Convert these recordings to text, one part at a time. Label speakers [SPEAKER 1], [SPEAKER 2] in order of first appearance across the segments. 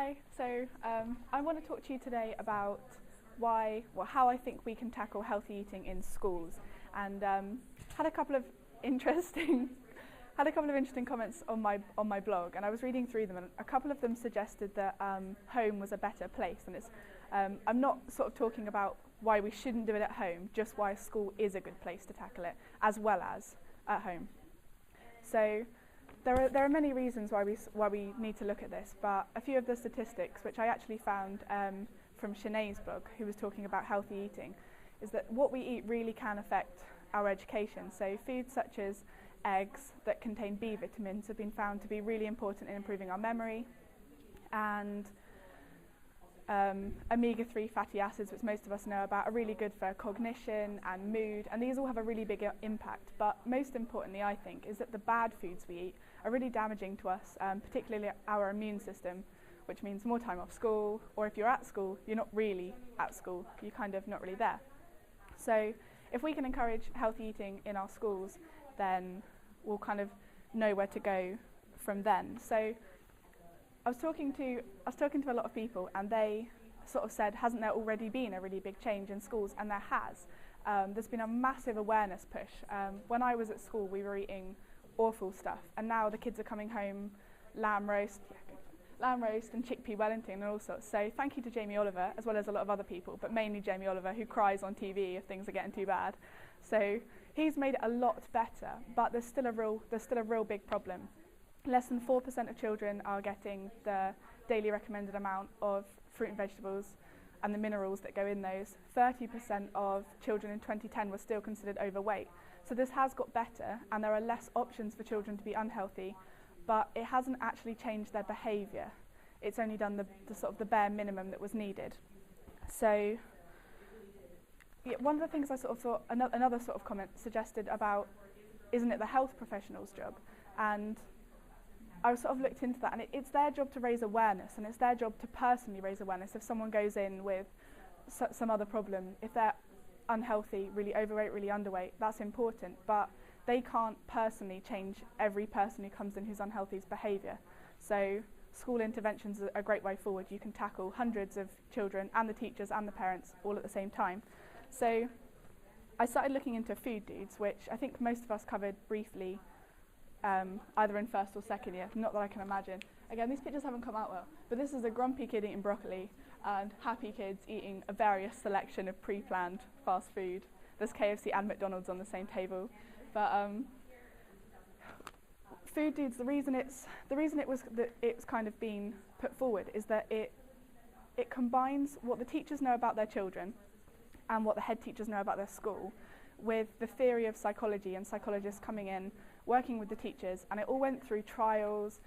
[SPEAKER 1] Hi, I want to talk to you today about how I think we can tackle healthy eating in schools, and had a couple of interesting comments on my blog, and I was reading through them, and a couple of them suggested that home was a better place, and I'm not sort of talking about why we shouldn't do it at home, just why school is a good place to tackle it, as well as at home. So there are many reasons why we need to look at this, but a few of the statistics, which I actually found from Sinead's blog, who was talking about healthy eating, is that what we eat really can affect our education. So foods such as eggs that contain B vitamins have been found to be really important in improving our memory, and omega-3 fatty acids, which most of us know about, are really good for cognition and mood, and these all have a really big impact. But most importantly, I think, is that the bad foods we eat are really damaging to us, particularly our immune system, which means more time off school, or if you're at school, you're not really at school, you're kind of not really there. So if we can encourage healthy eating in our schools, then we'll kind of know where to go from then. So I was talking to a lot of people, and they sort of said, hasn't there already been a really big change in schools? And there has. There's been a massive awareness push. When I was at school, we were eating awful stuff, and now the kids are coming home lamb roast and chickpea Wellington and all sorts. So thank you to Jamie Oliver, as well as a lot of other people, but mainly Jamie Oliver, who cries on TV if things are getting too bad. So he's made it a lot better, but there's still a real big problem. Less than 4% of children are getting the daily recommended amount of fruit and vegetables and the minerals that go in those. 30% of children in 2010 were still considered overweight. So this has got better, and there are less options for children to be unhealthy, but it hasn't actually changed their behaviour. It's only done the sort of the bare minimum that was needed. So yeah, one of the things I sort of thought, another sort of comment suggested about, isn't it the health professional's job? And I sort of looked into that, and it's their job to raise awareness, and it's their job to personally raise awareness if someone goes in with some other problem. If they're unhealthy, really overweight, really underweight, that's important, but they can't personally change every person who comes in who's unhealthy's behaviour. So school interventions are a great way forward. You can tackle hundreds of children and the teachers and the parents all at the same time. So I started looking into food dudes, which I think most of us covered briefly, either in first or second year, not that I can imagine. Again, these pictures haven't come out well, but this is a grumpy kid eating broccoli and happy kids eating a various selection of pre-planned fast food. There's KFC and McDonald's on the same table. But food dudes, the reason it's kind of been put forward is that it combines what the teachers know about their children and what the head teachers know about their school with the theory of psychology and psychologists coming in, working with the teachers, and it all went through trials.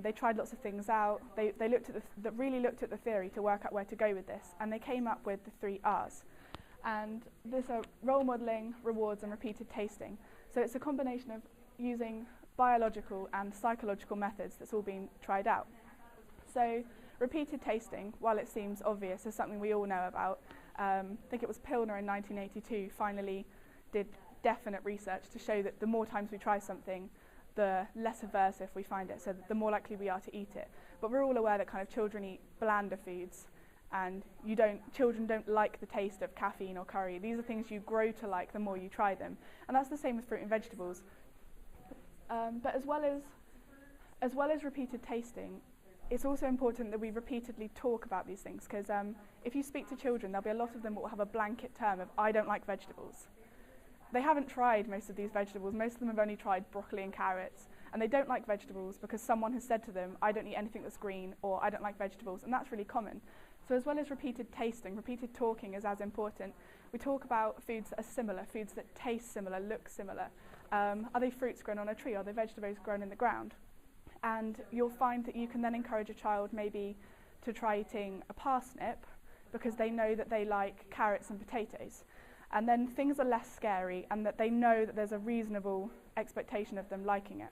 [SPEAKER 1] They tried lots of things out. They really looked at the theory to work out where to go with this, and they came up with the 3 R's. And these are role modelling, rewards, and repeated tasting. So it's a combination of using biological and psychological methods that's all been tried out. So repeated tasting, while it seems obvious, is something we all know about. I think it was Pilner in 1982 finally did definite research to show that the more times we try something, the less aversive we find it, so the more likely we are to eat it. But we're all aware that kind of children eat blander foods, and children don't like the taste of caffeine or curry. These are things you grow to like the more you try them, and that's the same with fruit and vegetables. But as well as repeated tasting, it's also important that we repeatedly talk about these things, because if you speak to children, there'll be a lot of them that will have a blanket term of, I don't like vegetables. They haven't tried most of these vegetables. Most of them have only tried broccoli and carrots, and they don't like vegetables because someone has said to them, I don't eat anything that's green, or I don't like vegetables, and that's really common. So as well as repeated tasting, repeated talking is as important. We talk about foods that are similar, foods that taste similar, look similar. Are they fruits grown on a tree? Are they vegetables grown in the ground? And you'll find that you can then encourage a child maybe to try eating a parsnip because they know that they like carrots and potatoes. And then things are less scary, and that they know that there's a reasonable expectation of them liking it.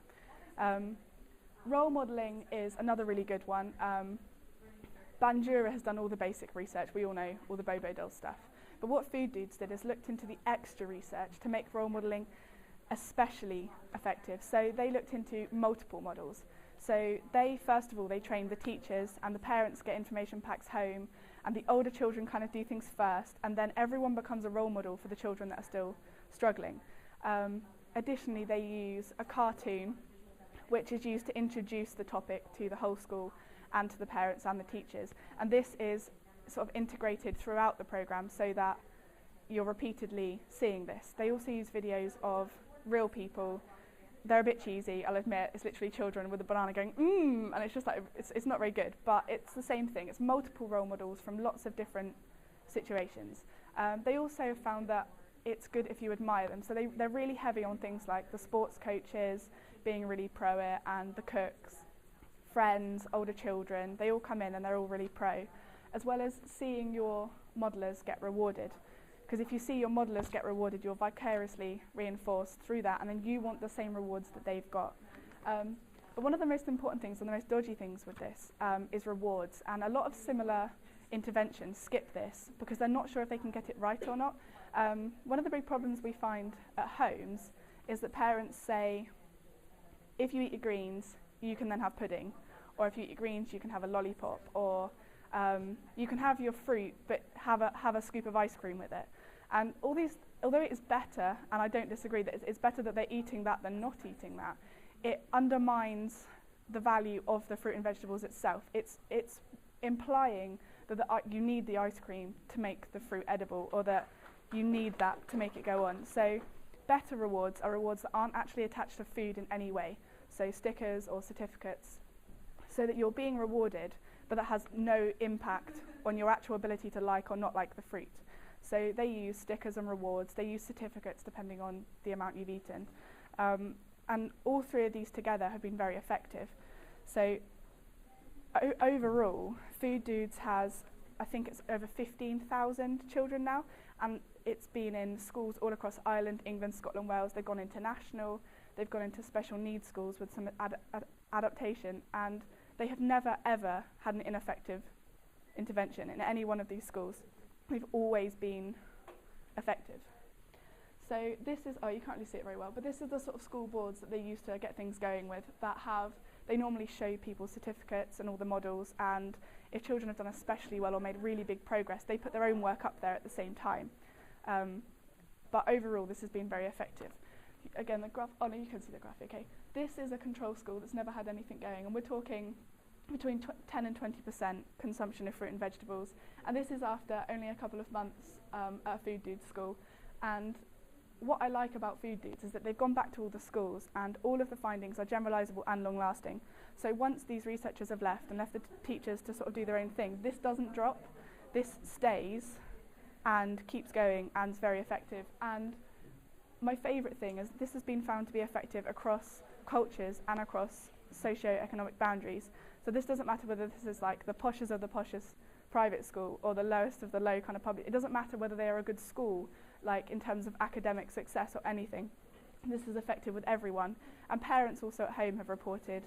[SPEAKER 1] Role modelling is another really good one. Bandura has done all the basic research. We all know all the Bobo doll stuff. But what Food Dudes did is looked into the extra research to make role modelling especially effective. So they looked into multiple models. So they, first of all, they train the teachers, and the parents get information packs home, and the older children kind of do things first, and then everyone becomes a role model for the children that are still struggling. Additionally, they use a cartoon which is used to introduce the topic to the whole school and to the parents and the teachers, and this is sort of integrated throughout the programme so that you're repeatedly seeing this. They also use videos of real people. They're a bit cheesy, I'll admit. It's literally children with a banana going and it's just like, it's not very good, but it's the same thing. It's multiple role models from lots of different situations. They also have found that it's good if you admire them, so they're really heavy on things like the sports coaches being really pro it, and the cooks, friends, older children. They all come in and they're all really pro, as well as seeing your modellers get rewarded. Because if you see your modellers get rewarded, you're vicariously reinforced through that, and then you want the same rewards that they've got. But one of the most important things and the most dodgy things with this is rewards, and a lot of similar interventions skip this because they're not sure if they can get it right or not. One of the big problems we find at homes is that parents say, if you eat your greens, you can then have pudding, or if you eat your greens, you can have a lollipop, or you can have your fruit but have a scoop of ice cream with it. And all these, although it is better, and I don't disagree that it's better that they're eating that than not eating that, it undermines the value of the fruit and vegetables itself. It's implying that you need the ice cream to make the fruit edible, or that you need that to make it go on. So better rewards are rewards that aren't actually attached to food in any way, so stickers or certificates, so that you're being rewarded but that has no impact on your actual ability to like or not like the fruit. So they use stickers and rewards, they use certificates depending on the amount you've eaten. And all three of these together have been very effective. So overall, Food Dudes has, I think it's over 15,000 children now, and it's been in schools all across Ireland, England, Scotland, Wales. They've gone international, they've gone into special needs schools with some adaptation, and they have never ever had an ineffective intervention in any one of these schools. They've always been effective. So this is, oh, you can't really see it very well, but this is the sort of school boards that they use to get things going with, that have, they normally show people certificates and all the models, and if children have done especially well or made really big progress, they put their own work up there at the same time. But overall, this has been very effective. Again, the graph, oh no, you can see the graph, okay. This is a control school that's never had anything going, and we're talking between 10 and 20% consumption of fruit and vegetables, and this is after only a couple of months at a Food Dudes school. And what I like about Food Dudes is that they've gone back to all the schools, and all of the findings are generalisable and long-lasting. So once these researchers have left and left the teachers to sort of do their own thing, this doesn't drop, this stays and keeps going and is very effective. And my favourite thing is this has been found to be effective across cultures and across socio-economic boundaries. So this doesn't matter whether this is like the poshest of the poshest private school or the lowest of the low kind of public. It doesn't matter whether they are a good school, like in terms of academic success or anything. This is effective with everyone. And parents also at home have reported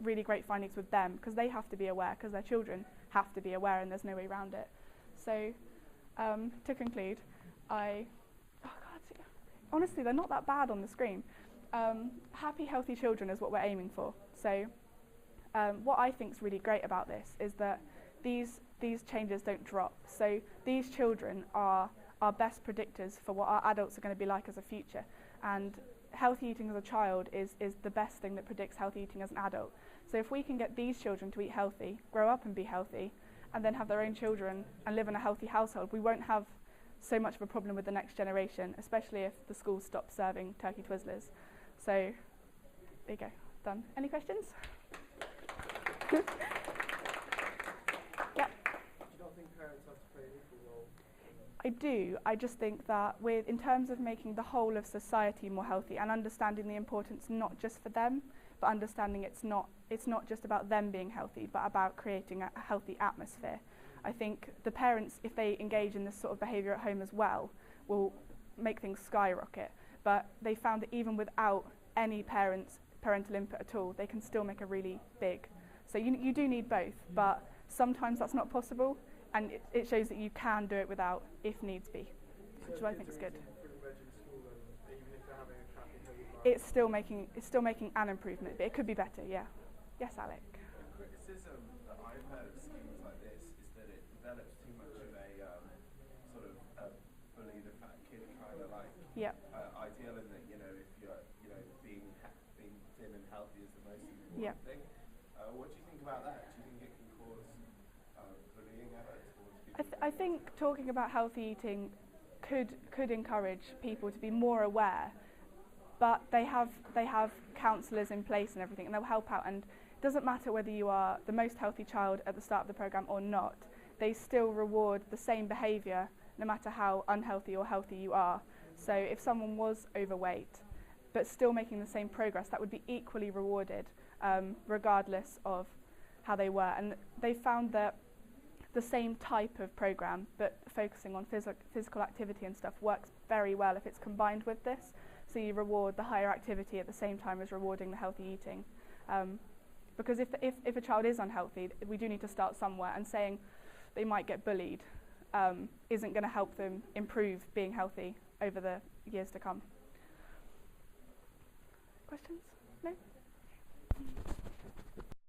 [SPEAKER 1] really great findings with them, because they have to be aware, because their children have to be aware, and there's no way around it. So to conclude, honestly, they're not that bad on the screen. Happy, healthy children is what we're aiming for. So what I think is really great about this is that these changes don't drop. So these children are our best predictors for what our adults are going to be like as a future. And healthy eating as a child is the best thing that predicts healthy eating as an adult. So if we can get these children to eat healthy, grow up and be healthy, and then have their own children and live in a healthy household, we won't have so much of a problem with the next generation, especially if the schools stop serving turkey Twizzlers. So there you go, done. Any questions? Yep.
[SPEAKER 2] Do you not think parents have to play an equal role?
[SPEAKER 1] I do. I just think that in terms of making the whole of society more healthy and understanding the importance not just for them, but understanding it's not just about them being healthy, but about creating a healthy atmosphere. I think the parents, if they engage in this sort of behaviour at home as well, will make things skyrocket. But they found that even without any parental input at all, they can still make a really big. So you do need both, but sometimes that's not possible, and it shows that you can do it without, if needs be, which I think is good. It's still making an improvement, but it could be better, yeah. Yes, Alec.
[SPEAKER 3] The criticism that I've heard of schemes like this is that it develops too much of a sort of bully the fat kid kind of like
[SPEAKER 1] Yep.
[SPEAKER 3] ideal, and that if you're being thin and healthy is the most important
[SPEAKER 1] Yep.
[SPEAKER 3] thing. What do you think about that? Do you think it can cause bullying towards people?
[SPEAKER 1] I think talking about healthy eating could encourage people to be more aware, but they have counsellors in place and everything, and they'll help out. And it doesn't matter whether you are the most healthy child at the start of the programme or not, they still reward the same behaviour no matter how unhealthy or healthy you are. So if someone was overweight but still making the same progress, that would be equally rewarded regardless of how they were. And they found that the same type of programme but focusing on physical activity and stuff works very well if it's combined with this. So you reward the higher activity at the same time as rewarding the healthy eating. Because if a child is unhealthy, we do need to start somewhere, and saying they might get bullied isn't going to help them improve being healthy over the years to come. Questions? No?